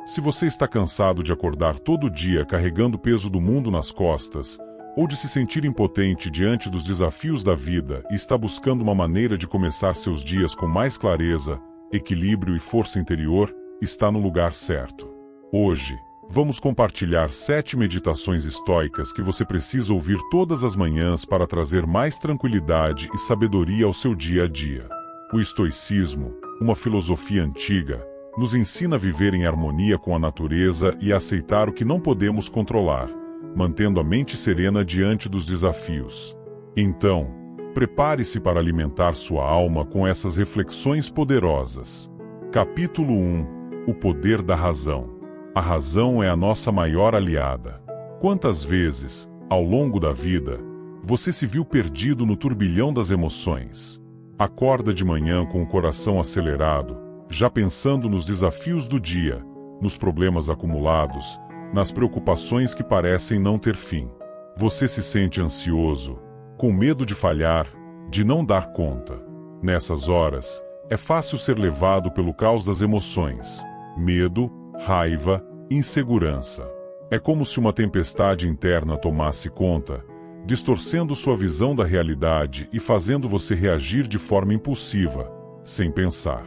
Se você está cansado de acordar todo dia carregando o peso do mundo nas costas, ou de se sentir impotente diante dos desafios da vida e está buscando uma maneira de começar seus dias com mais clareza, equilíbrio e força interior, está no lugar certo. Hoje, vamos compartilhar 7 meditações estoicas que você precisa ouvir todas as manhãs para trazer mais tranquilidade e sabedoria ao seu dia a dia. O estoicismo, uma filosofia antiga, nos ensina a viver em harmonia com a natureza e a aceitar o que não podemos controlar, mantendo a mente serena diante dos desafios. Então, prepare-se para alimentar sua alma com essas reflexões poderosas. Capítulo 1 – O poder da razão. A razão é a nossa maior aliada. Quantas vezes, ao longo da vida, você se viu perdido no turbilhão das emoções? Acorda de manhã com o coração acelerado, já pensando nos desafios do dia, nos problemas acumulados, nas preocupações que parecem não ter fim. Você se sente ansioso, com medo de falhar, de não dar conta. Nessas horas, é fácil ser levado pelo caos das emoções, medo, raiva, insegurança. É como se uma tempestade interna tomasse conta, distorcendo sua visão da realidade e fazendo você reagir de forma impulsiva, sem pensar.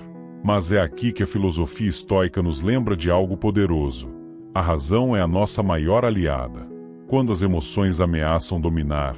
Mas é aqui que a filosofia estoica nos lembra de algo poderoso. A razão é a nossa maior aliada. Quando as emoções ameaçam dominar,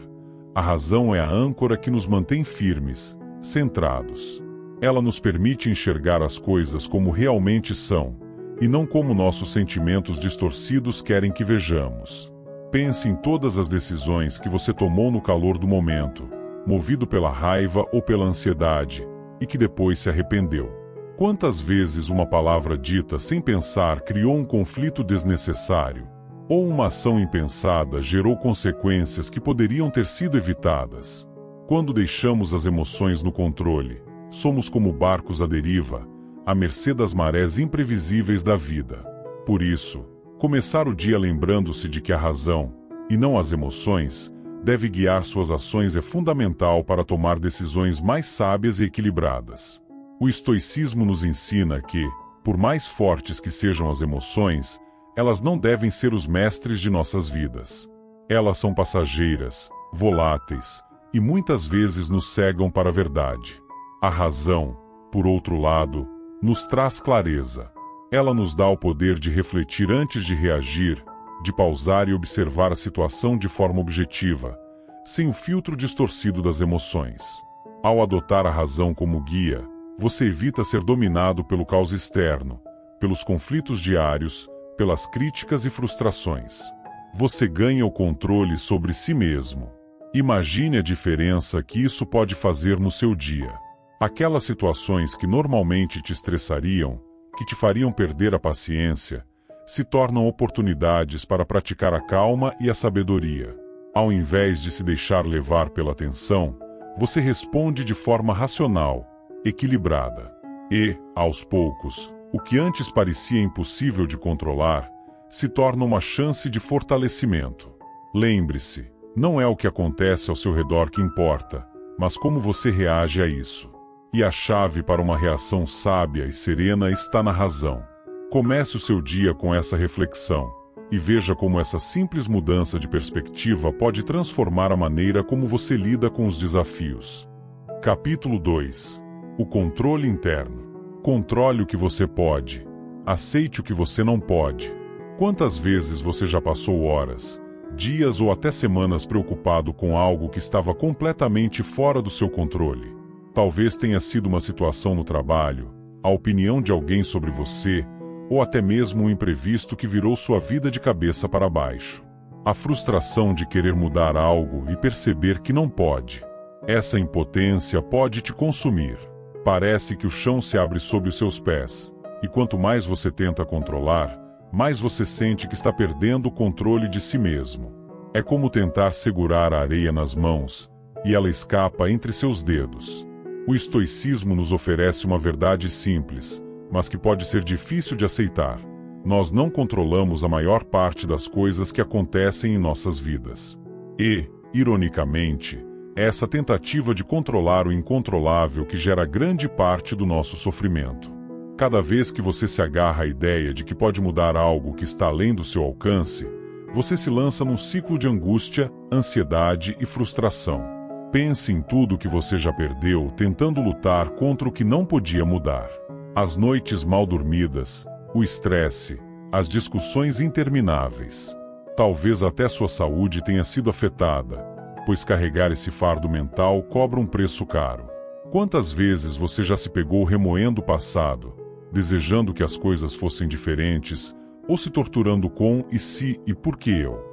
a razão é a âncora que nos mantém firmes, centrados. Ela nos permite enxergar as coisas como realmente são, e não como nossos sentimentos distorcidos querem que vejamos. Pense em todas as decisões que você tomou no calor do momento, movido pela raiva ou pela ansiedade, e que depois se arrependeu. Quantas vezes uma palavra dita sem pensar criou um conflito desnecessário? Ou uma ação impensada gerou consequências que poderiam ter sido evitadas? Quando deixamos as emoções no controle, somos como barcos à deriva, à mercê das marés imprevisíveis da vida. Por isso, começar o dia lembrando-se de que a razão, e não as emoções, deve guiar suas ações é fundamental para tomar decisões mais sábias e equilibradas. O estoicismo nos ensina que, por mais fortes que sejam as emoções, elas não devem ser os mestres de nossas vidas. Elas são passageiras, voláteis, e muitas vezes nos cegam para a verdade. A razão, por outro lado, nos traz clareza. Ela nos dá o poder de refletir antes de reagir, de pausar e observar a situação de forma objetiva, sem o filtro distorcido das emoções. Ao adotar a razão como guia, você evita ser dominado pelo caos externo, pelos conflitos diários, pelas críticas e frustrações. Você ganha o controle sobre si mesmo. Imagine a diferença que isso pode fazer no seu dia. Aquelas situações que normalmente te estressariam, que te fariam perder a paciência, se tornam oportunidades para praticar a calma e a sabedoria. Ao invés de se deixar levar pela tensão, você responde de forma racional, equilibrada. E, aos poucos, o que antes parecia impossível de controlar, se torna uma chance de fortalecimento. Lembre-se, não é o que acontece ao seu redor que importa, mas como você reage a isso. E a chave para uma reação sábia e serena está na razão. Comece o seu dia com essa reflexão, e veja como essa simples mudança de perspectiva pode transformar a maneira como você lida com os desafios. Capítulo 2 – O controle interno. Controle o que você pode. Aceite o que você não pode. Quantas vezes você já passou horas, dias ou até semanas preocupado com algo que estava completamente fora do seu controle? Talvez tenha sido uma situação no trabalho, a opinião de alguém sobre você, ou até mesmo um imprevisto que virou sua vida de cabeça para baixo. A frustração de querer mudar algo e perceber que não pode. Essa impotência pode te consumir. Parece que o chão se abre sob os seus pés, e quanto mais você tenta controlar, mais você sente que está perdendo o controle de si mesmo. É como tentar segurar a areia nas mãos, e ela escapa entre seus dedos. O estoicismo nos oferece uma verdade simples, mas que pode ser difícil de aceitar. Nós não controlamos a maior parte das coisas que acontecem em nossas vidas. E, ironicamente, é essa tentativa de controlar o incontrolável que gera grande parte do nosso sofrimento. Cada vez que você se agarra à ideia de que pode mudar algo que está além do seu alcance, você se lança num ciclo de angústia, ansiedade e frustração. Pense em tudo que você já perdeu tentando lutar contra o que não podia mudar. As noites mal dormidas, o estresse, as discussões intermináveis. Talvez até sua saúde tenha sido afetada, pois carregar esse fardo mental cobra um preço caro. Quantas vezes você já se pegou remoendo o passado, desejando que as coisas fossem diferentes, ou se torturando com e se e por que eu?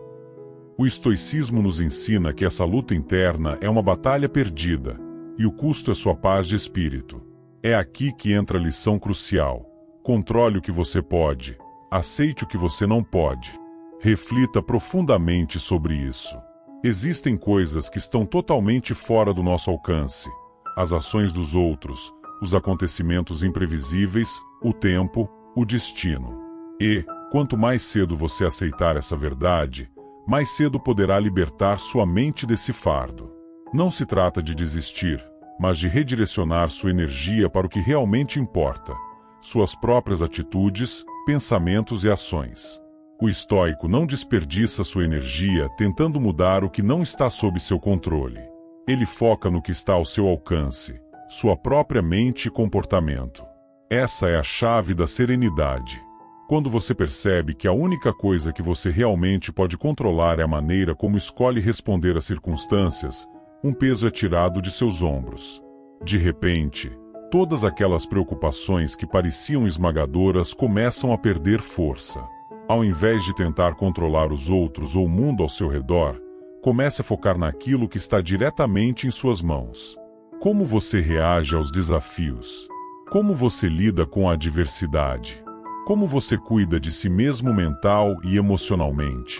O estoicismo nos ensina que essa luta interna é uma batalha perdida, e o custo é sua paz de espírito. É aqui que entra a lição crucial. Controle o que você pode, aceite o que você não pode. Reflita profundamente sobre isso. Existem coisas que estão totalmente fora do nosso alcance. As ações dos outros, os acontecimentos imprevisíveis, o tempo, o destino. E, quanto mais cedo você aceitar essa verdade, mais cedo poderá libertar sua mente desse fardo. Não se trata de desistir, mas de redirecionar sua energia para o que realmente importa, suas próprias atitudes, pensamentos e ações. O estoico não desperdiça sua energia tentando mudar o que não está sob seu controle. Ele foca no que está ao seu alcance, sua própria mente e comportamento. Essa é a chave da serenidade. Quando você percebe que a única coisa que você realmente pode controlar é a maneira como escolhe responder às circunstâncias, um peso é tirado de seus ombros. De repente, todas aquelas preocupações que pareciam esmagadoras começam a perder força. Ao invés de tentar controlar os outros ou o mundo ao seu redor, comece a focar naquilo que está diretamente em suas mãos. Como você reage aos desafios? Como você lida com a adversidade? Como você cuida de si mesmo mental e emocionalmente?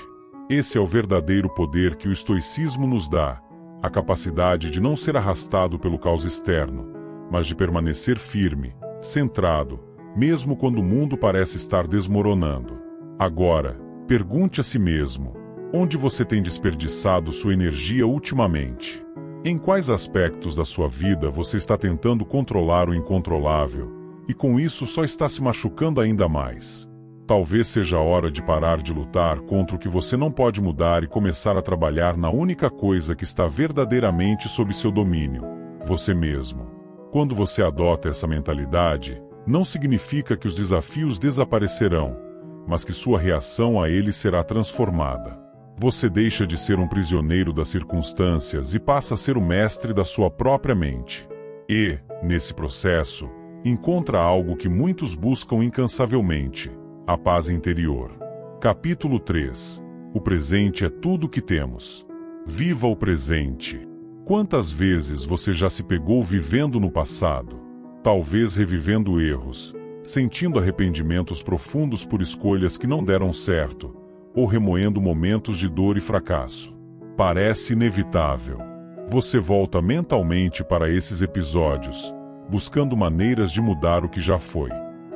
Esse é o verdadeiro poder que o estoicismo nos dá, a capacidade de não ser arrastado pelo caos externo, mas de permanecer firme, centrado, mesmo quando o mundo parece estar desmoronando. Agora, pergunte a si mesmo, onde você tem desperdiçado sua energia ultimamente? Em quais aspectos da sua vida você está tentando controlar o incontrolável, e com isso só está se machucando ainda mais? Talvez seja a hora de parar de lutar contra o que você não pode mudar e começar a trabalhar na única coisa que está verdadeiramente sob seu domínio, você mesmo. Quando você adota essa mentalidade, não significa que os desafios desaparecerão, mas que sua reação a eles será transformada. Você deixa de ser um prisioneiro das circunstâncias e passa a ser o mestre da sua própria mente. E, nesse processo, encontra algo que muitos buscam incansavelmente: a paz interior. Capítulo 3. O presente é tudo o que temos. Viva o presente. Quantas vezes você já se pegou vivendo no passado? Talvez revivendo erros, sentindo arrependimentos profundos por escolhas que não deram certo, ou remoendo momentos de dor e fracasso. Parece inevitável. Você volta mentalmente para esses episódios, buscando maneiras de mudar o que já foi.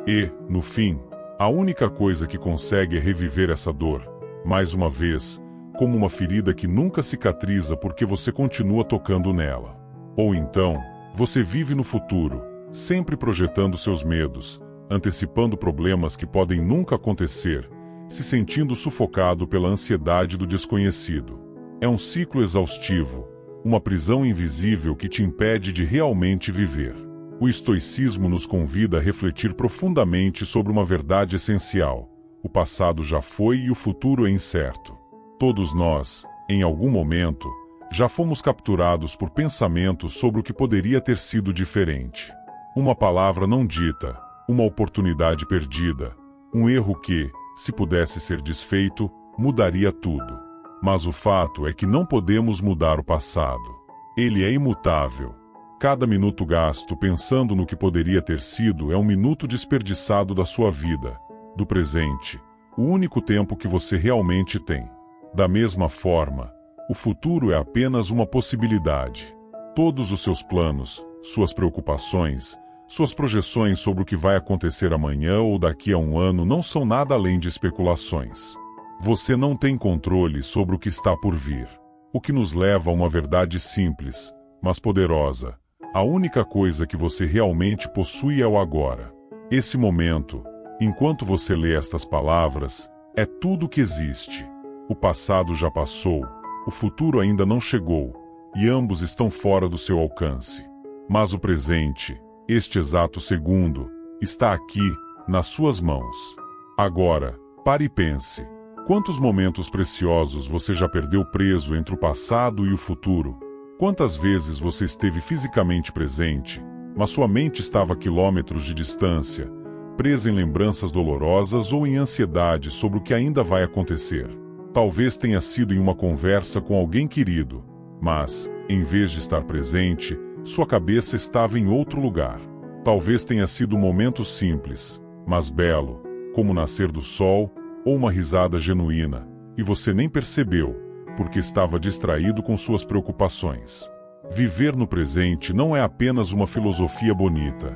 E, no fim, a única coisa que consegue é reviver essa dor, mais uma vez, como uma ferida que nunca cicatriza porque você continua tocando nela. Ou então, você vive no futuro, sempre projetando seus medos, antecipando problemas que podem nunca acontecer, se sentindo sufocado pela ansiedade do desconhecido. É um ciclo exaustivo, uma prisão invisível que te impede de realmente viver. O estoicismo nos convida a refletir profundamente sobre uma verdade essencial: o passado já foi e o futuro é incerto. Todos nós, em algum momento, já fomos capturados por pensamentos sobre o que poderia ter sido diferente. Uma palavra não dita, uma oportunidade perdida, um erro que, se pudesse ser desfeito, mudaria tudo. Mas o fato é que não podemos mudar o passado. Ele é imutável. Cada minuto gasto pensando no que poderia ter sido é um minuto desperdiçado da sua vida, do presente, o único tempo que você realmente tem. Da mesma forma, o futuro é apenas uma possibilidade. Todos os seus planos, suas preocupações, suas projeções sobre o que vai acontecer amanhã ou daqui a um ano não são nada além de especulações. Você não tem controle sobre o que está por vir. O que nos leva a uma verdade simples, mas poderosa: a única coisa que você realmente possui é o agora. Esse momento, enquanto você lê estas palavras, é tudo o que existe. O passado já passou, o futuro ainda não chegou, e ambos estão fora do seu alcance. Mas o presente, este exato segundo, está aqui, nas suas mãos. Agora, pare e pense. Quantos momentos preciosos você já perdeu preso entre o passado e o futuro? Quantas vezes você esteve fisicamente presente, mas sua mente estava a quilômetros de distância, presa em lembranças dolorosas ou em ansiedade sobre o que ainda vai acontecer? Talvez tenha sido em uma conversa com alguém querido, mas, em vez de estar presente, sua cabeça estava em outro lugar. Talvez tenha sido um momento simples, mas belo, como o nascer do sol ou uma risada genuína, e você nem percebeu, porque estava distraído com suas preocupações. Viver no presente não é apenas uma filosofia bonita,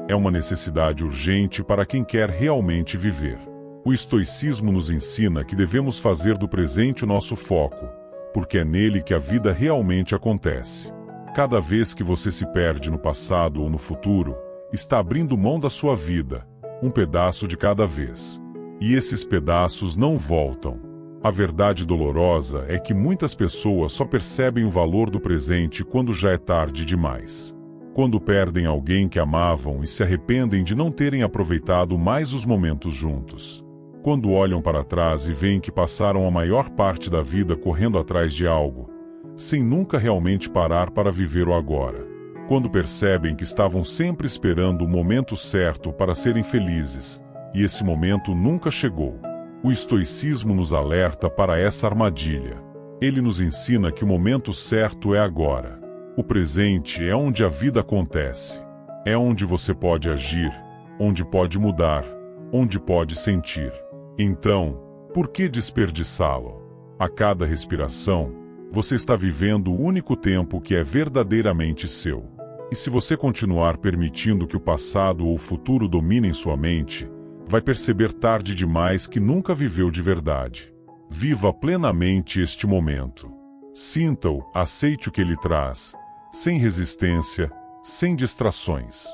é uma necessidade urgente para quem quer realmente viver. O estoicismo nos ensina que devemos fazer do presente o nosso foco, porque é nele que a vida realmente acontece. Cada vez que você se perde no passado ou no futuro, está abrindo mão da sua vida, um pedaço de cada vez. E esses pedaços não voltam. A verdade dolorosa é que muitas pessoas só percebem o valor do presente quando já é tarde demais. Quando perdem alguém que amavam e se arrependem de não terem aproveitado mais os momentos juntos. Quando olham para trás e veem que passaram a maior parte da vida correndo atrás de algo, sem nunca realmente parar para viver o agora. Quando percebem que estavam sempre esperando o momento certo para serem felizes, e esse momento nunca chegou. O estoicismo nos alerta para essa armadilha. Ele nos ensina que o momento certo é agora. O presente é onde a vida acontece. É onde você pode agir, onde pode mudar, onde pode sentir. Então, por que desperdiçá-lo? A cada respiração, você está vivendo o único tempo que é verdadeiramente seu. E se você continuar permitindo que o passado ou o futuro dominem sua mente, vai perceber tarde demais que nunca viveu de verdade. Viva plenamente este momento. Sinta-o, aceite o que ele traz, sem resistência, sem distrações.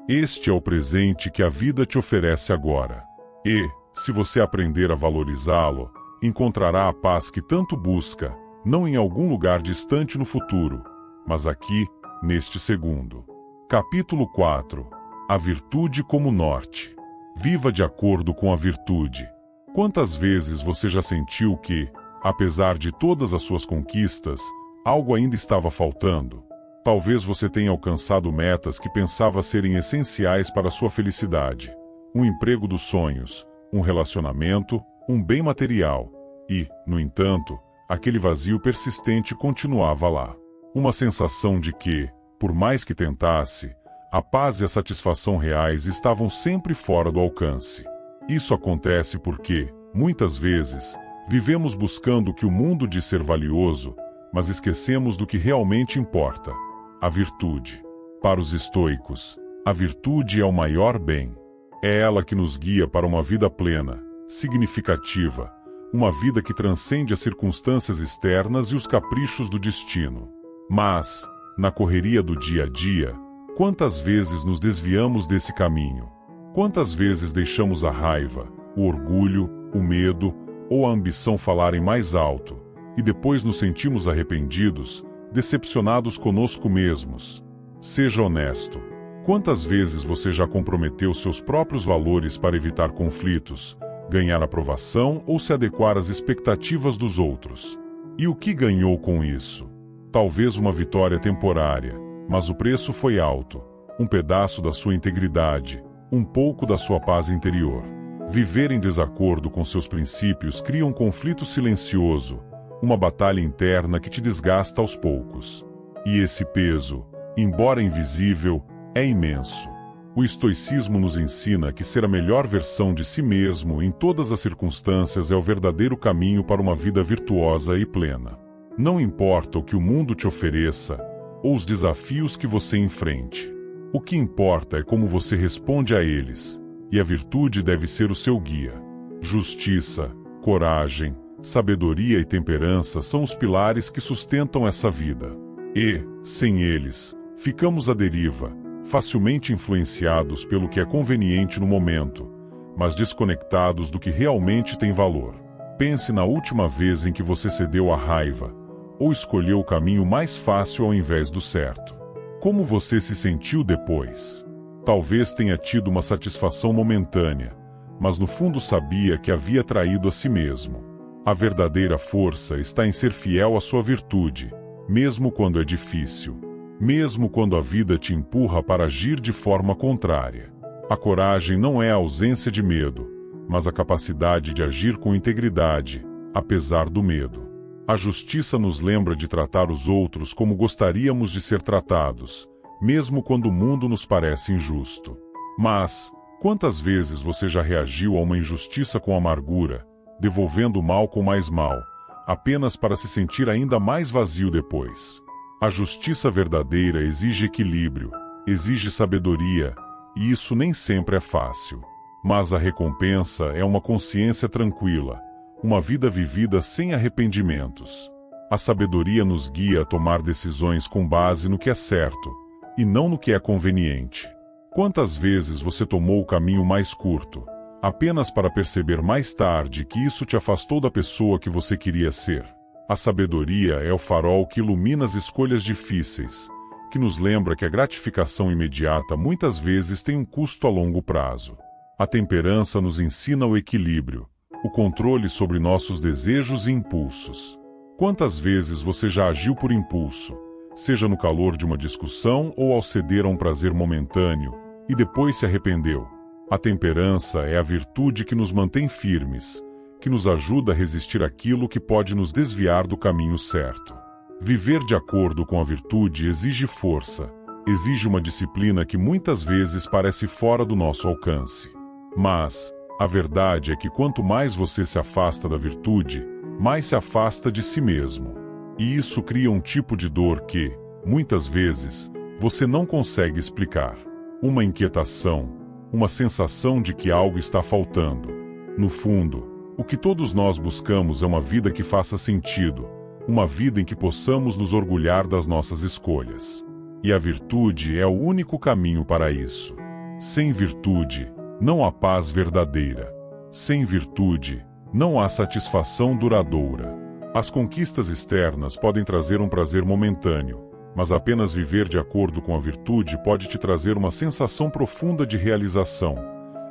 Este é o presente que a vida te oferece agora. E, se você aprender a valorizá-lo, encontrará a paz que tanto busca, não em algum lugar distante no futuro, mas aqui, neste segundo. Capítulo 4. A virtude como norte. Viva de acordo com a virtude. Quantas vezes você já sentiu que, apesar de todas as suas conquistas, algo ainda estava faltando? Talvez você tenha alcançado metas que pensava serem essenciais para a sua felicidade. Um emprego dos sonhos, um relacionamento, um bem material. E, no entanto, aquele vazio persistente continuava lá. Uma sensação de que, por mais que tentasse, a paz e a satisfação reais estavam sempre fora do alcance. Isso acontece porque, muitas vezes, vivemos buscando o que o mundo diz ser valioso, mas esquecemos do que realmente importa: a virtude. Para os estoicos, a virtude é o maior bem. É ela que nos guia para uma vida plena, significativa, uma vida que transcende as circunstâncias externas e os caprichos do destino. Mas, na correria do dia a dia, quantas vezes nos desviamos desse caminho? Quantas vezes deixamos a raiva, o orgulho, o medo ou a ambição falarem mais alto, e depois nos sentimos arrependidos, decepcionados conosco mesmos? Seja honesto. Quantas vezes você já comprometeu seus próprios valores para evitar conflitos, ganhar aprovação ou se adequar às expectativas dos outros? E o que ganhou com isso? Talvez uma vitória temporária, mas o preço foi alto. Um pedaço da sua integridade, um pouco da sua paz interior. Viver em desacordo com seus princípios cria um conflito silencioso, uma batalha interna que te desgasta aos poucos. E esse peso, embora invisível, é imenso. O estoicismo nos ensina que ser a melhor versão de si mesmo em todas as circunstâncias é o verdadeiro caminho para uma vida virtuosa e plena. Não importa o que o mundo te ofereça, ou os desafios que você enfrente. O que importa é como você responde a eles, e a virtude deve ser o seu guia. Justiça, coragem, sabedoria e temperança são os pilares que sustentam essa vida. E, sem eles, ficamos à deriva, facilmente influenciados pelo que é conveniente no momento, mas desconectados do que realmente tem valor. Pense na última vez em que você cedeu à raiva, ou escolheu o caminho mais fácil ao invés do certo. Como você se sentiu depois? Talvez tenha tido uma satisfação momentânea, mas no fundo sabia que havia traído a si mesmo. A verdadeira força está em ser fiel à sua virtude, mesmo quando é difícil, mesmo quando a vida te empurra para agir de forma contrária. A coragem não é a ausência de medo, mas a capacidade de agir com integridade, apesar do medo. A justiça nos lembra de tratar os outros como gostaríamos de ser tratados, mesmo quando o mundo nos parece injusto. Mas, quantas vezes você já reagiu a uma injustiça com amargura, devolvendo o mal com mais mal, apenas para se sentir ainda mais vazio depois? A justiça verdadeira exige equilíbrio, exige sabedoria, e isso nem sempre é fácil. Mas a recompensa é uma consciência tranquila, uma vida vivida sem arrependimentos. A sabedoria nos guia a tomar decisões com base no que é certo, e não no que é conveniente. Quantas vezes você tomou o caminho mais curto, apenas para perceber mais tarde que isso te afastou da pessoa que você queria ser? A sabedoria é o farol que ilumina as escolhas difíceis, que nos lembra que a gratificação imediata muitas vezes tem um custo a longo prazo. A temperança nos ensina o equilíbrio, o controle sobre nossos desejos e impulsos. Quantas vezes você já agiu por impulso, seja no calor de uma discussão ou ao ceder a um prazer momentâneo, e depois se arrependeu? A temperança é a virtude que nos mantém firmes, que nos ajuda a resistir àquilo que pode nos desviar do caminho certo. Viver de acordo com a virtude exige força, exige uma disciplina que muitas vezes parece fora do nosso alcance. Mas a verdade é que quanto mais você se afasta da virtude, mais se afasta de si mesmo. E isso cria um tipo de dor que, muitas vezes, você não consegue explicar. Uma inquietação, uma sensação de que algo está faltando. No fundo, o que todos nós buscamos é uma vida que faça sentido, uma vida em que possamos nos orgulhar das nossas escolhas. E a virtude é o único caminho para isso. Sem virtude, não há paz verdadeira. Sem virtude, não há satisfação duradoura. As conquistas externas podem trazer um prazer momentâneo, mas apenas viver de acordo com a virtude pode te trazer uma sensação profunda de realização,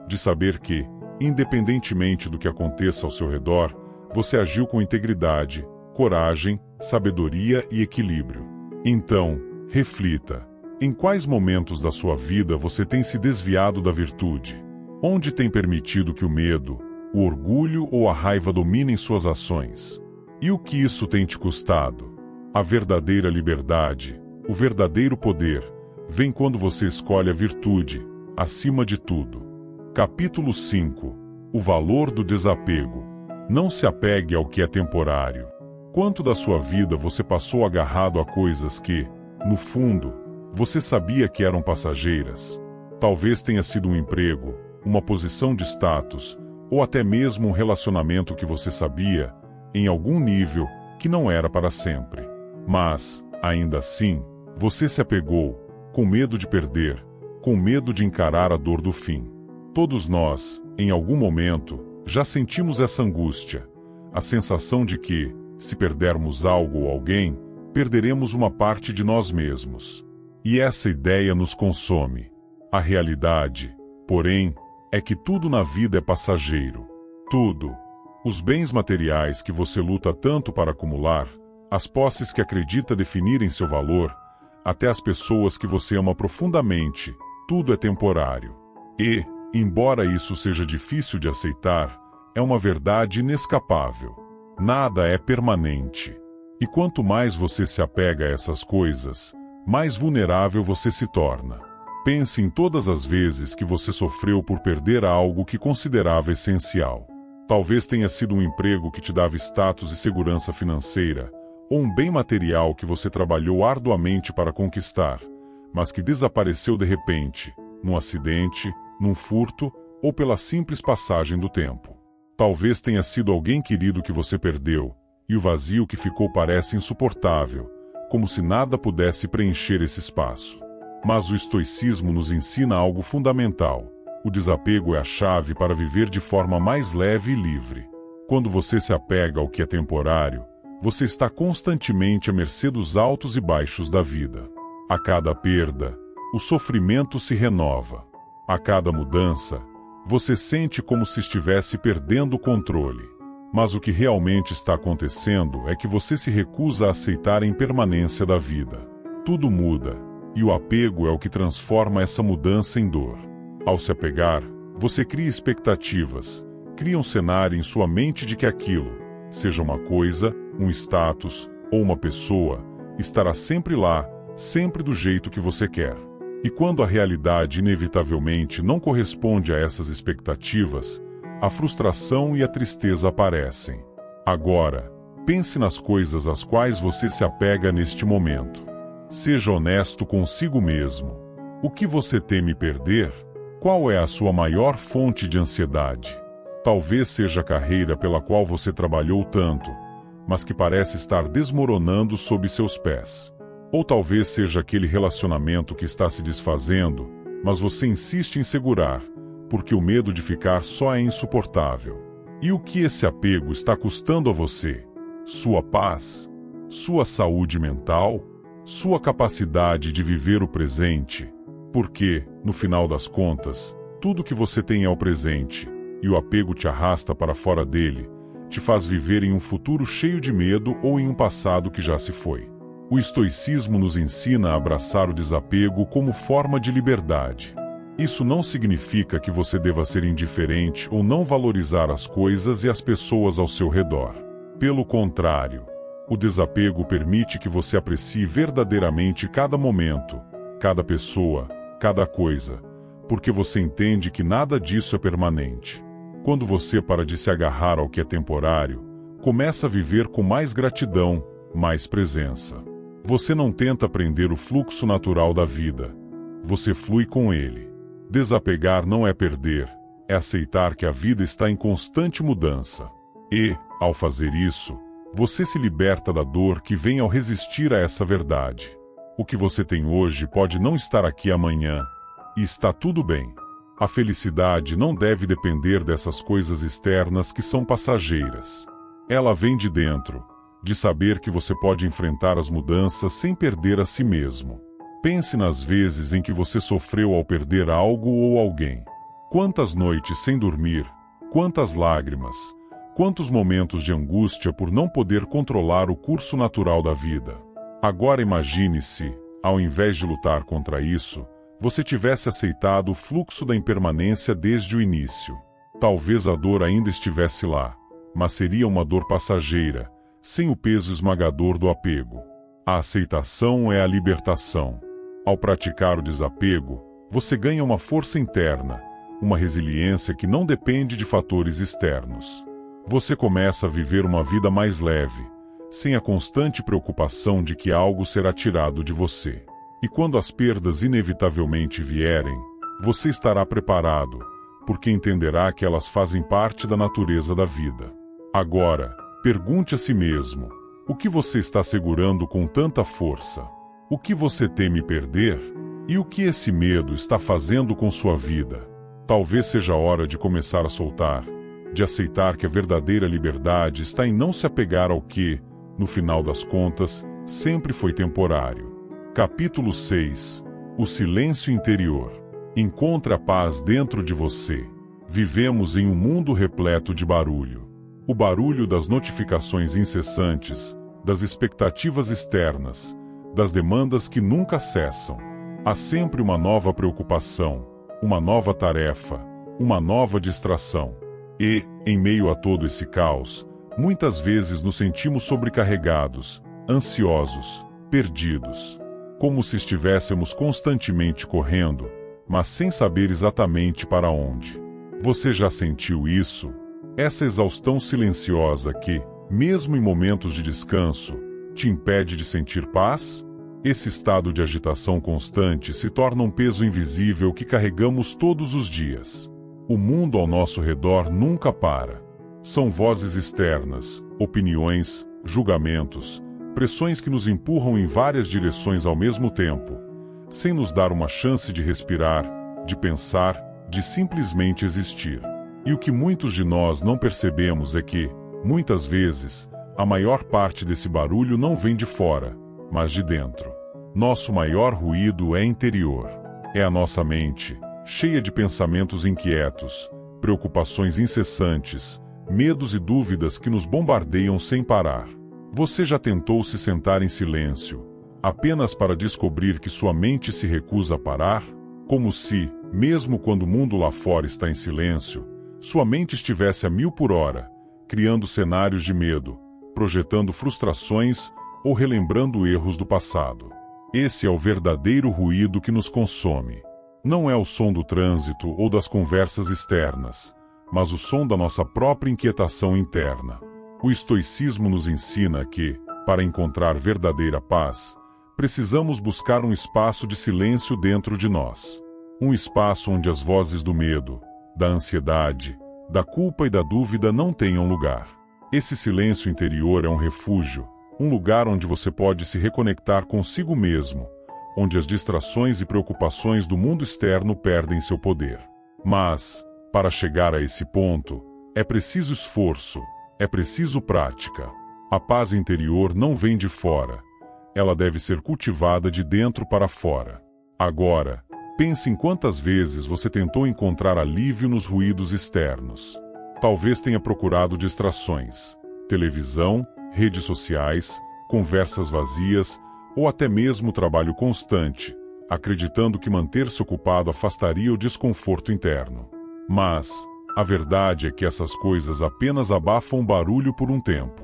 de saber que, independentemente do que aconteça ao seu redor, você agiu com integridade, coragem, sabedoria e equilíbrio. Então, reflita: em quais momentos da sua vida você tem se desviado da virtude? Onde tem permitido que o medo, o orgulho ou a raiva dominem suas ações? E o que isso tem te custado? A verdadeira liberdade, o verdadeiro poder, vem quando você escolhe a virtude, acima de tudo. Capítulo 5. O valor do desapego. Não se apegue ao que é temporário. Quanto da sua vida você passou agarrado a coisas que, no fundo, você sabia que eram passageiras? Talvez tenha sido um emprego, uma posição de status, ou até mesmo um relacionamento que você sabia, em algum nível, que não era para sempre. Mas, ainda assim, você se apegou, com medo de perder, com medo de encarar a dor do fim. Todos nós, em algum momento, já sentimos essa angústia, a sensação de que, se perdermos algo ou alguém, perderemos uma parte de nós mesmos. E essa ideia nos consome. A realidade, porém, é que tudo na vida é passageiro. Tudo. Os bens materiais que você luta tanto para acumular, as posses que acredita definirem seu valor, até as pessoas que você ama profundamente, tudo é temporário. E, embora isso seja difícil de aceitar, é uma verdade inescapável. Nada é permanente. E quanto mais você se apega a essas coisas, mais vulnerável você se torna. Pense em todas as vezes que você sofreu por perder algo que considerava essencial. Talvez tenha sido um emprego que te dava status e segurança financeira, ou um bem material que você trabalhou arduamente para conquistar, mas que desapareceu de repente, num acidente, num furto ou pela simples passagem do tempo. Talvez tenha sido alguém querido que você perdeu, e o vazio que ficou parece insuportável, como se nada pudesse preencher esse espaço. Mas o estoicismo nos ensina algo fundamental. O desapego é a chave para viver de forma mais leve e livre. Quando você se apega ao que é temporário, você está constantemente à mercê dos altos e baixos da vida. A cada perda, o sofrimento se renova. A cada mudança, você sente como se estivesse perdendo o controle. Mas o que realmente está acontecendo é que você se recusa a aceitar a impermanência da vida. Tudo muda, e o apego é o que transforma essa mudança em dor. Ao se apegar, você cria expectativas, cria um cenário em sua mente de que aquilo, seja uma coisa, um status ou uma pessoa, estará sempre lá, sempre do jeito que você quer. E quando a realidade inevitavelmente não corresponde a essas expectativas, a frustração e a tristeza aparecem. Agora, pense nas coisas às quais você se apega neste momento. Seja honesto consigo mesmo. O que você teme perder? Qual é a sua maior fonte de ansiedade? Talvez seja a carreira pela qual você trabalhou tanto, mas que parece estar desmoronando sob seus pés. Ou talvez seja aquele relacionamento que está se desfazendo, mas você insiste em segurar, porque o medo de ficar só é insuportável. E o que esse apego está custando a você? Sua paz? Sua saúde mental? Sua capacidade de viver o presente? Porque, no final das contas, tudo que você tem é o presente, e o apego te arrasta para fora dele, te faz viver em um futuro cheio de medo ou em um passado que já se foi. O estoicismo nos ensina a abraçar o desapego como forma de liberdade. Isso não significa que você deva ser indiferente ou não valorizar as coisas e as pessoas ao seu redor. Pelo contrário, o desapego permite que você aprecie verdadeiramente cada momento, cada pessoa, cada coisa, porque você entende que nada disso é permanente. Quando você para de se agarrar ao que é temporário, começa a viver com mais gratidão, mais presença. Você não tenta prender o fluxo natural da vida. Você flui com ele. Desapegar não é perder, é aceitar que a vida está em constante mudança. E, ao fazer isso, você se liberta da dor que vem ao resistir a essa verdade. O que você tem hoje pode não estar aqui amanhã, e está tudo bem. A felicidade não deve depender dessas coisas externas que são passageiras. Ela vem de dentro, de saber que você pode enfrentar as mudanças sem perder a si mesmo. Pense nas vezes em que você sofreu ao perder algo ou alguém. Quantas noites sem dormir, quantas lágrimas, quantos momentos de angústia por não poder controlar o curso natural da vida. Agora imagine se, ao invés de lutar contra isso, você tivesse aceitado o fluxo da impermanência desde o início. Talvez a dor ainda estivesse lá, mas seria uma dor passageira, sem o peso esmagador do apego. A aceitação é a libertação. Ao praticar o desapego, você ganha uma força interna, uma resiliência que não depende de fatores externos. Você começa a viver uma vida mais leve, sem a constante preocupação de que algo será tirado de você. E quando as perdas inevitavelmente vierem, você estará preparado, porque entenderá que elas fazem parte da natureza da vida. Agora, pergunte a si mesmo, o que você está segurando com tanta força? O que você teme perder? E o que esse medo está fazendo com sua vida? Talvez seja a hora de começar a soltar, de aceitar que a verdadeira liberdade está em não se apegar ao que, no final das contas, sempre foi temporário. Capítulo 6. O silêncio interior. Encontre a paz dentro de você. Vivemos em um mundo repleto de barulho. O barulho das notificações incessantes, das expectativas externas, das demandas que nunca cessam. Há sempre uma nova preocupação, uma nova tarefa, uma nova distração. E, em meio a todo esse caos, muitas vezes nos sentimos sobrecarregados, ansiosos, perdidos. Como se estivéssemos constantemente correndo, mas sem saber exatamente para onde. Você já sentiu isso? Essa exaustão silenciosa que, mesmo em momentos de descanso, te impede de sentir paz? Esse estado de agitação constante se torna um peso invisível que carregamos todos os dias. O mundo ao nosso redor nunca para. São vozes externas, opiniões, julgamentos, pressões que nos empurram em várias direções ao mesmo tempo, sem nos dar uma chance de respirar, de pensar, de simplesmente existir. E o que muitos de nós não percebemos é que, muitas vezes, a maior parte desse barulho não vem de fora, mas de dentro. Nosso maior ruído é interior. É a nossa mente, cheia de pensamentos inquietos, preocupações incessantes, medos e dúvidas que nos bombardeiam sem parar. Você já tentou se sentar em silêncio, apenas para descobrir que sua mente se recusa a parar? Como se, mesmo quando o mundo lá fora está em silêncio, sua mente estivesse a 1000 por hora, criando cenários de medo, projetando frustrações ou relembrando erros do passado. Esse é o verdadeiro ruído que nos consome. Não é o som do trânsito ou das conversas externas, mas o som da nossa própria inquietação interna. O estoicismo nos ensina que, para encontrar verdadeira paz, precisamos buscar um espaço de silêncio dentro de nós. Um espaço onde as vozes do medo, da ansiedade, da culpa e da dúvida não tenham lugar. Esse silêncio interior é um refúgio, um lugar onde você pode se reconectar consigo mesmo, onde as distrações e preocupações do mundo externo perdem seu poder. Mas, para chegar a esse ponto, é preciso esforço, é preciso prática. A paz interior não vem de fora. Ela deve ser cultivada de dentro para fora. Agora, pense em quantas vezes você tentou encontrar alívio nos ruídos externos. Talvez tenha procurado distrações, televisão, redes sociais, conversas vazias, ou até mesmo trabalho constante, acreditando que manter-se ocupado afastaria o desconforto interno. Mas, a verdade é que essas coisas apenas abafam o barulho por um tempo.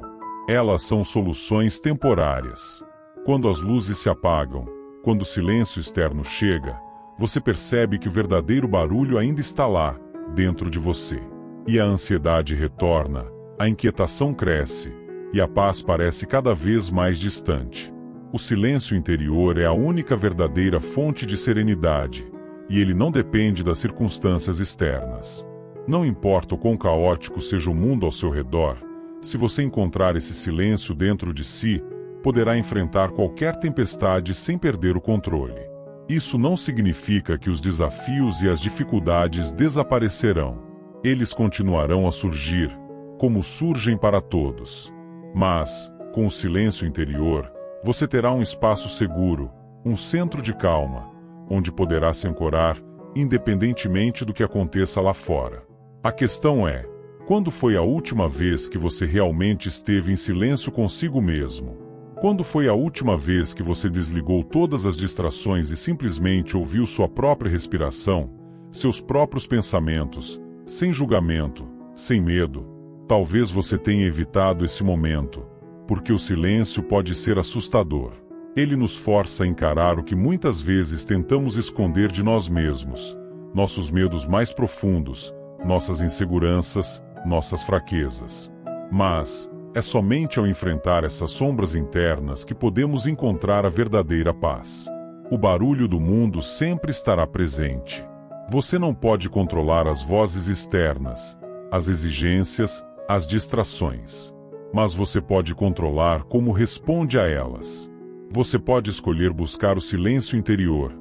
Elas são soluções temporárias. Quando as luzes se apagam, quando o silêncio externo chega, você percebe que o verdadeiro barulho ainda está lá, dentro de você. E a ansiedade retorna, a inquietação cresce, e a paz parece cada vez mais distante. O silêncio interior é a única verdadeira fonte de serenidade, e ele não depende das circunstâncias externas. Não importa o quão caótico seja o mundo ao seu redor, se você encontrar esse silêncio dentro de si, poderá enfrentar qualquer tempestade sem perder o controle. Isso não significa que os desafios e as dificuldades desaparecerão. Eles continuarão a surgir, como surgem para todos. Mas, com o silêncio interior, você terá um espaço seguro, um centro de calma, onde poderá se ancorar, independentemente do que aconteça lá fora. A questão é, quando foi a última vez que você realmente esteve em silêncio consigo mesmo? Quando foi a última vez que você desligou todas as distrações e simplesmente ouviu sua própria respiração, seus próprios pensamentos, sem julgamento, sem medo? Talvez você tenha evitado esse momento, porque o silêncio pode ser assustador. Ele nos força a encarar o que muitas vezes tentamos esconder de nós mesmos, nossos medos mais profundos, nossas inseguranças, nossas fraquezas. Mas é somente ao enfrentar essas sombras internas que podemos encontrar a verdadeira paz. O barulho do mundo sempre estará presente. Você não pode controlar as vozes externas, as exigências, as distrações. Mas você pode controlar como responde a elas. Você pode escolher buscar o silêncio interior,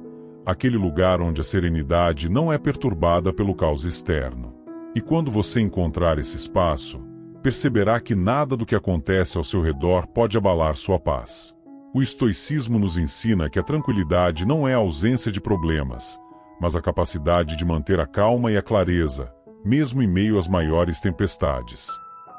aquele lugar onde a serenidade não é perturbada pelo caos externo. E quando você encontrar esse espaço, perceberá que nada do que acontece ao seu redor pode abalar sua paz. O estoicismo nos ensina que a tranquilidade não é a ausência de problemas, mas a capacidade de manter a calma e a clareza, mesmo em meio às maiores tempestades.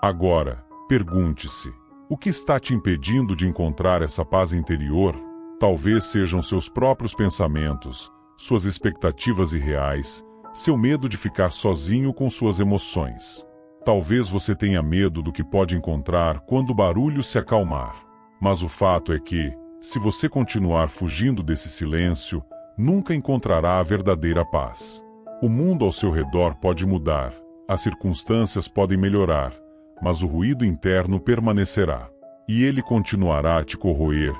Agora, pergunte-se, o que está te impedindo de encontrar essa paz interior? Talvez sejam seus próprios pensamentos, suas expectativas irreais, seu medo de ficar sozinho com suas emoções. Talvez você tenha medo do que pode encontrar quando o barulho se acalmar. Mas o fato é que, se você continuar fugindo desse silêncio, nunca encontrará a verdadeira paz. O mundo ao seu redor pode mudar, as circunstâncias podem melhorar, mas o ruído interno permanecerá. E ele continuará a te corroer,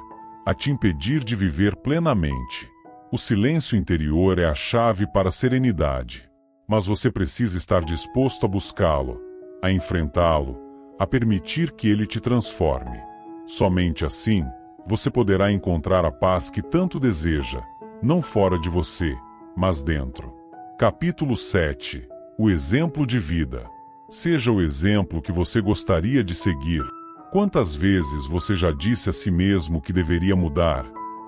a te impedir de viver plenamente. O silêncio interior é a chave para a serenidade. Mas você precisa estar disposto a buscá-lo, a enfrentá-lo, a permitir que ele te transforme. Somente assim, você poderá encontrar a paz que tanto deseja, não fora de você, mas dentro. Capítulo 7. O exemplo de vida. Seja o exemplo que você gostaria de seguir. Quantas vezes você já disse a si mesmo que deveria mudar,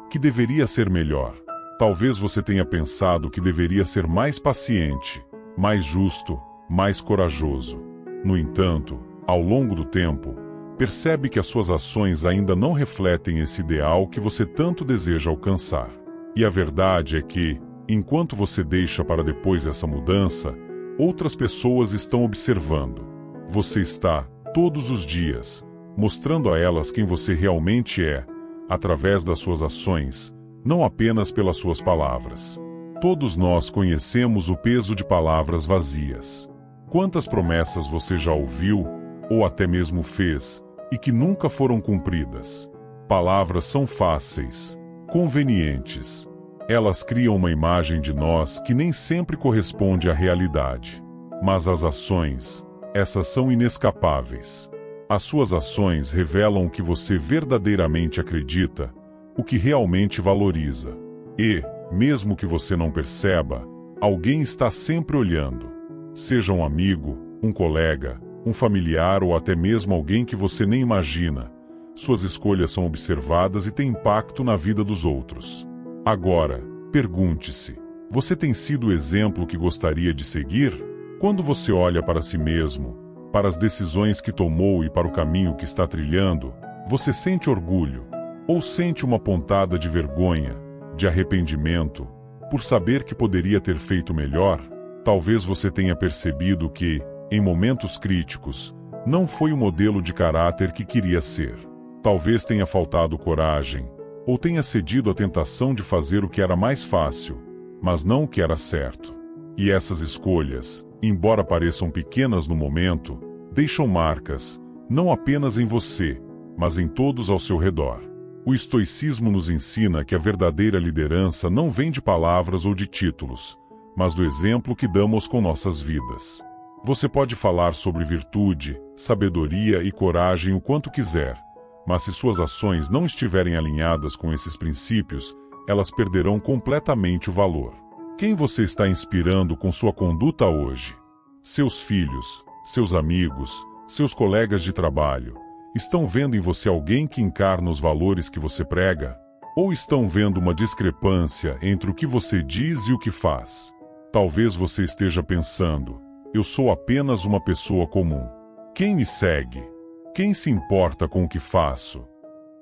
que deveria ser melhor? Talvez você tenha pensado que deveria ser mais paciente, mais justo, mais corajoso. No entanto, ao longo do tempo, percebe que as suas ações ainda não refletem esse ideal que você tanto deseja alcançar. E a verdade é que, enquanto você deixa para depois essa mudança, outras pessoas estão observando. Você está, todos os dias, mostrando a elas quem você realmente é, através das suas ações, não apenas pelas suas palavras. Todos nós conhecemos o peso de palavras vazias. Quantas promessas você já ouviu, ou até mesmo fez, e que nunca foram cumpridas? Palavras são fáceis, convenientes. Elas criam uma imagem de nós que nem sempre corresponde à realidade. Mas as ações, essas são inescapáveis. As suas ações revelam o que você verdadeiramente acredita, o que realmente valoriza. E, mesmo que você não perceba, alguém está sempre olhando. Seja um amigo, um colega, um familiar ou até mesmo alguém que você nem imagina. Suas escolhas são observadas e têm impacto na vida dos outros. Agora, pergunte-se: você tem sido o exemplo que gostaria de seguir? Quando você olha para si mesmo, para as decisões que tomou e para o caminho que está trilhando, você sente orgulho, ou sente uma pontada de vergonha, de arrependimento, por saber que poderia ter feito melhor? Talvez você tenha percebido que, em momentos críticos, não foi o modelo de caráter que queria ser. Talvez tenha faltado coragem, ou tenha cedido à tentação de fazer o que era mais fácil, mas não o que era certo. E essas escolhas, embora pareçam pequenas no momento, deixam marcas, não apenas em você, mas em todos ao seu redor. O estoicismo nos ensina que a verdadeira liderança não vem de palavras ou de títulos, mas do exemplo que damos com nossas vidas. Você pode falar sobre virtude, sabedoria e coragem o quanto quiser, mas se suas ações não estiverem alinhadas com esses princípios, elas perderão completamente o valor. Quem você está inspirando com sua conduta hoje? Seus filhos, seus amigos, seus colegas de trabalho, estão vendo em você alguém que encarna os valores que você prega? Ou estão vendo uma discrepância entre o que você diz e o que faz? Talvez você esteja pensando: eu sou apenas uma pessoa comum. Quem me segue? Quem se importa com o que faço?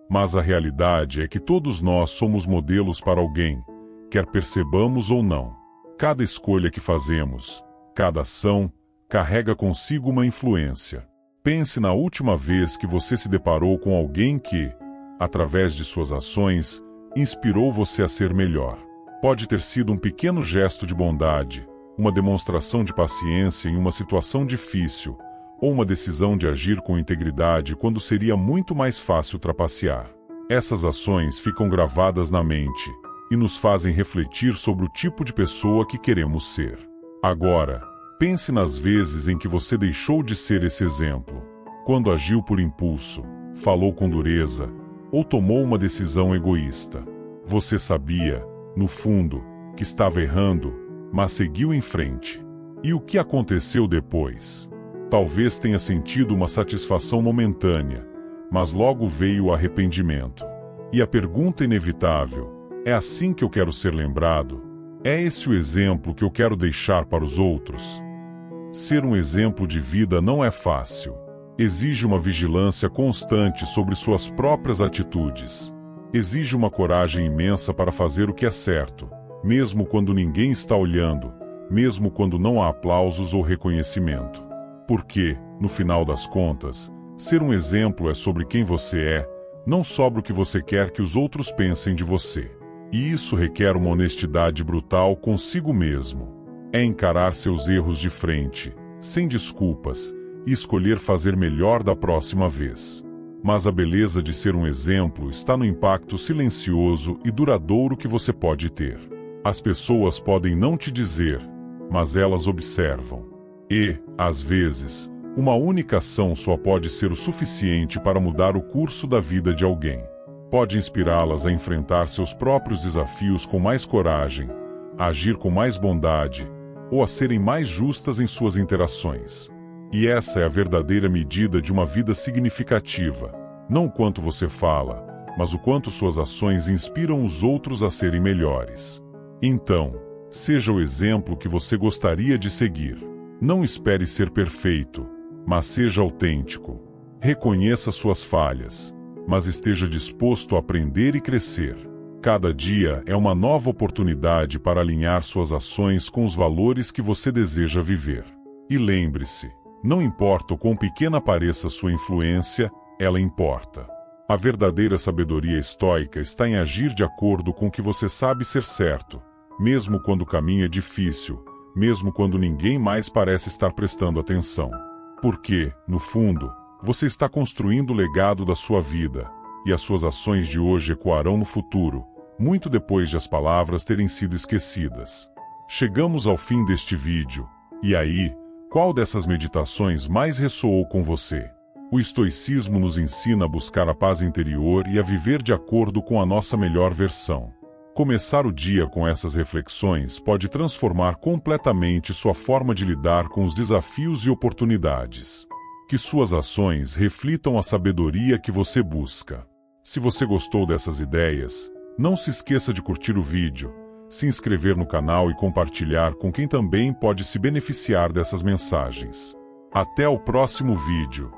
Mas a realidade é que todos nós somos modelos para alguém, quer percebamos ou não. Cada escolha que fazemos, cada ação, carrega consigo uma influência. Pense na última vez que você se deparou com alguém que, através de suas ações, inspirou você a ser melhor. Pode ter sido um pequeno gesto de bondade, uma demonstração de paciência em uma situação difícil, ou uma decisão de agir com integridade quando seria muito mais fácil trapacear. Essas ações ficam gravadas na mente e nos fazem refletir sobre o tipo de pessoa que queremos ser. Agora, pense nas vezes em que você deixou de ser esse exemplo. Quando agiu por impulso, falou com dureza, ou tomou uma decisão egoísta. Você sabia, no fundo, que estava errando, mas seguiu em frente. E o que aconteceu depois? Talvez tenha sentido uma satisfação momentânea, mas logo veio o arrependimento. E a pergunta inevitável: é assim que eu quero ser lembrado? É esse o exemplo que eu quero deixar para os outros? Ser um exemplo de vida não é fácil. Exige uma vigilância constante sobre suas próprias atitudes. Exige uma coragem imensa para fazer o que é certo, mesmo quando ninguém está olhando, mesmo quando não há aplausos ou reconhecimento. Porque, no final das contas, ser um exemplo é sobre quem você é, não sobre o que você quer que os outros pensem de você. E isso requer uma honestidade brutal consigo mesmo. É encarar seus erros de frente, sem desculpas, e escolher fazer melhor da próxima vez. Mas a beleza de ser um exemplo está no impacto silencioso e duradouro que você pode ter. As pessoas podem não te dizer, mas elas observam. E, às vezes, uma única ação só pode ser o suficiente para mudar o curso da vida de alguém. Pode inspirá-las a enfrentar seus próprios desafios com mais coragem, a agir com mais bondade, ou a serem mais justas em suas interações. E essa é a verdadeira medida de uma vida significativa, não o quanto você fala, mas o quanto suas ações inspiram os outros a serem melhores. Então, seja o exemplo que você gostaria de seguir. Não espere ser perfeito, mas seja autêntico. Reconheça suas falhas, mas esteja disposto a aprender e crescer. Cada dia é uma nova oportunidade para alinhar suas ações com os valores que você deseja viver. E lembre-se, não importa o quão pequena pareça sua influência, ela importa. A verdadeira sabedoria estoica está em agir de acordo com o que você sabe ser certo, mesmo quando o caminho é difícil, mesmo quando ninguém mais parece estar prestando atenção. Porque, no fundo, você está construindo o legado da sua vida, e as suas ações de hoje ecoarão no futuro, muito depois de as palavras terem sido esquecidas. Chegamos ao fim deste vídeo, e aí, qual dessas meditações mais ressoou com você? O estoicismo nos ensina a buscar a paz interior e a viver de acordo com a nossa melhor versão. Começar o dia com essas reflexões pode transformar completamente sua forma de lidar com os desafios e oportunidades. Que suas ações reflitam a sabedoria que você busca. Se você gostou dessas ideias, não se esqueça de curtir o vídeo, se inscrever no canal e compartilhar com quem também pode se beneficiar dessas mensagens. Até o próximo vídeo.